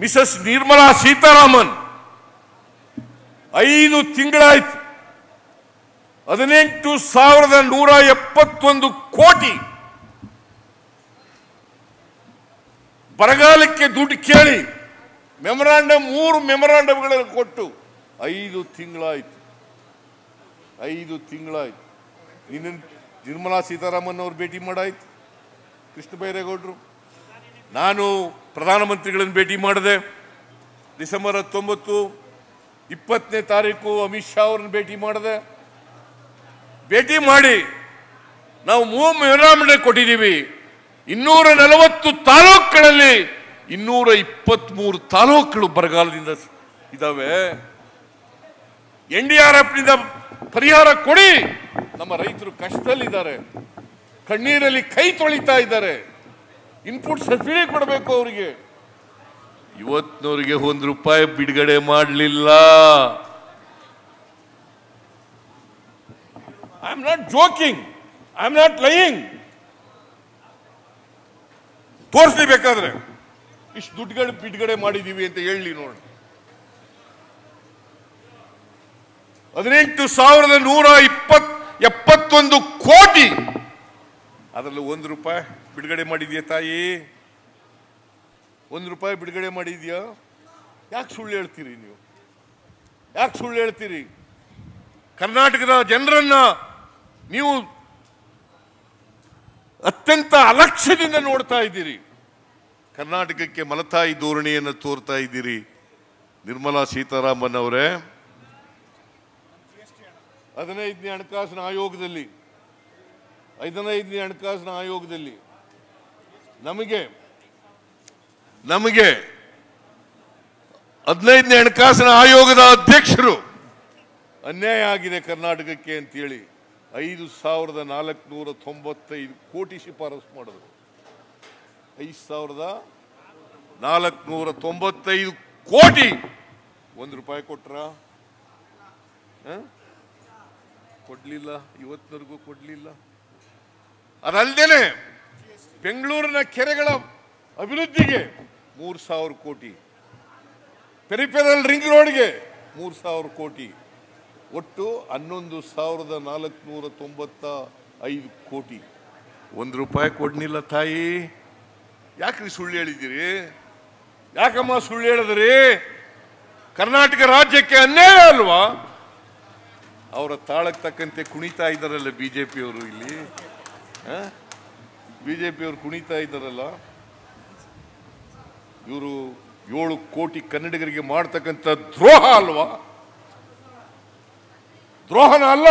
Mrs Nirmala Sitharaman 5 ತಿಂಗಳಾಯ್ತು 18,171 ಕೋಟಿ ಬರಗಾಲಕ್ಕೆ ದುಡ್ಡು ಕೇಳಿ ಮೆಮೊರಾಂಡಮ್ 3 ಮೆಮೊರಾಂಡಮ್ಗಳನ್ನು ಕೊಟ್ಟು 5 ತಿಂಗಳಾಯ್ತು. 5 ತಿಂಗಳಾಯ್ತು. ನಿನ್ನ ನಿರ್ಮಲಾ ಸೀತಾರಾಮನ್ ಅವರು ಭೇಟಿ ಮಾಡಾಯ್ತು, ಕೃಷ್ಣ ಬೈರೇಗೌಡರು. ನಾನು ಪ್ರಧಾನಮಂತ್ರಿಗಳನ್ನು ಭೇಟಿ ಮಾಡಿದೆ. ಡಿಸೆಂಬರ್ 19, 20ನೇ ತಾರೀಕು ಅಮಿತ್ ಶಾ ಅವರನ್ನು ಭೇಟಿ ಮಾಡಿದೆ. ಭೇಟಿ ಮಾಡಿ ನಾವು 3 ಮೆಮೊರಾಂಡಮ್ ಕೊಟ್ಟಿದ್ದೀವಿ. 240 ತಾಲೂಕುಗಳಲ್ಲಿ 223 ತಾಲೂಕುಗಳು ಬರಗಾಲದಿಂದ ಇದ್ದಾವೆ. NDRFನಿಂದ ಪರಿಹಾರ ಕೊಡಿ. ನಮ್ಮ ರೈತರು ಕಷ್ಟದಲ್ಲಿದ್ದಾರೆ, ಕಣ್ಣೀರಲ್ಲಿ ಕೈ ತೊಳಿತಾ ಇದ್ದಾರೆ. ಇನ್ಪುಟ್ ಸಬ್ಸಿಡಿ ಕೊಡಬೇಕು ಅವರಿಗೆ. ಇವತ್ತಿನವರಿಗೆ ₹1 ಬಿಡುಗಡೆ ಮಾಡಲಿಲ್ಲ. I am not joking, I am not lying. ತೋರಿಸ್ಲಿ ಬೇಕಾದ್ರೆ ಇಷ್ಟು ದುಡ್ಡುಗಳು ಬಿಡುಗಡೆ ಮಾಡಿದೀವಿ ಅಂತ ಹೇಳಿ ನೋಡಿ. 18,171 ಕೋಟಿ, ಅದರಲ್ಲಿ ₹1 ಬಿಡುಗಡೆ ಮಾಡಿದ್ಯಾ ತಾಯಿ? ₹1 ಬಿಡುಗಡೆ ಮಾಡಿದ್ಯಾ? ಯಾಕೆ ಸುಳ್ಳು ಹೇಳ್ತೀರಿ ನೀವು? ಯಾಕೆ ಸುಳ್ಳು ಹೇಳ್ತೀರಿ? ಕರ್ನಾಟಕದ ಜನರನ್ನ ನೀವು ಅತ್ಯಂತ ಅಲಕ್ಷ್ಯದಿಂದ ನೋಡ್ತಾ ಇದ್ದೀರಿ. ಕರ್ನಾಟಕಕ್ಕೆ ಮಲತಾಯಿ ಧೋರಣೆಯನ್ನು ತೋರ್ತಾ ಇದ್ದೀರಿ. ನಿರ್ಮಲಾ ಸೀತಾರಾಮನ್ ಅವರೇ, 15ನೇ ಹಣಕಾಸಿನ ಆಯೋಗದಲ್ಲಿ ನಮಗೆ 15ನೇ ಹಣಕಾಸಿನ ಆಯೋಗದ ಅಧ್ಯಕ್ಷರು ಅನ್ಯಾಯ ಆಗಿದೆ ಕರ್ನಾಟಕಕ್ಕೆ ಅಂತೇಳಿ 5,495 ಕೋಟಿ ಶಿಫಾರಸು ಮಾಡಿದ್ರು. 5,495 ಕೋಟಿ. ₹1 ಕೊಟ್ರ? ಕೊಡ್ಲಿಲ್ಲ, ಇವತ್ತಿನವರೆಗೂ ಕೊಡ್ಲಿಲ್ಲ. ಅದಲ್ಲದೇನೆ ಬೆಂಗಳೂರಿನ ಕೆರೆಗಳ ಅಭಿವೃದ್ಧಿಗೆ 3,000 ಕೋಟಿ, ಪೆರಿಫೆರಲ್ ರಿಂಗ್ ರೋಡ್ಗೆ 3,000 ಕೋಟಿ, ಒಟ್ಟು 11,495 ಕೋಟಿ. ₹1 ಕೊಡ್ಲಿಲ್ಲ ತಾಯಿ. ಯಾಕ್ರಿ ಸುಳ್ಳು ಹೇಳಿದ್ದೀರಿ? ಯಾಕಮ್ಮ ಸುಳ್ಳು ಹೇಳಿದ್ರಿ? ಕರ್ನಾಟಕ ರಾಜ್ಯಕ್ಕೆ ಅನ್ಯಾಯ ಅಲ್ವಾ? ಅವರ ತಾಳಕ್ಕೆ ತಕ್ಕಂತೆ ಕುಣಿತಾ ಇದ್ದಾರಲ್ಲ ಬಿಜೆಪಿಯವರು. ಇಲ್ಲಿ ಬಿಜೆಪಿಯವರು ಕುಣಿತಾ ಇದ್ದಾರಲ್ಲ. ಇವರು 7 ಕೋಟಿ ಕನ್ನಡಿಗರಿಗೆ ಮಾಡ್ತಕ್ಕಂಥ ದ್ರೋಹ ಅಲ್ವಾ? ದ್ರೋಹನ ಅಲ್ಲ.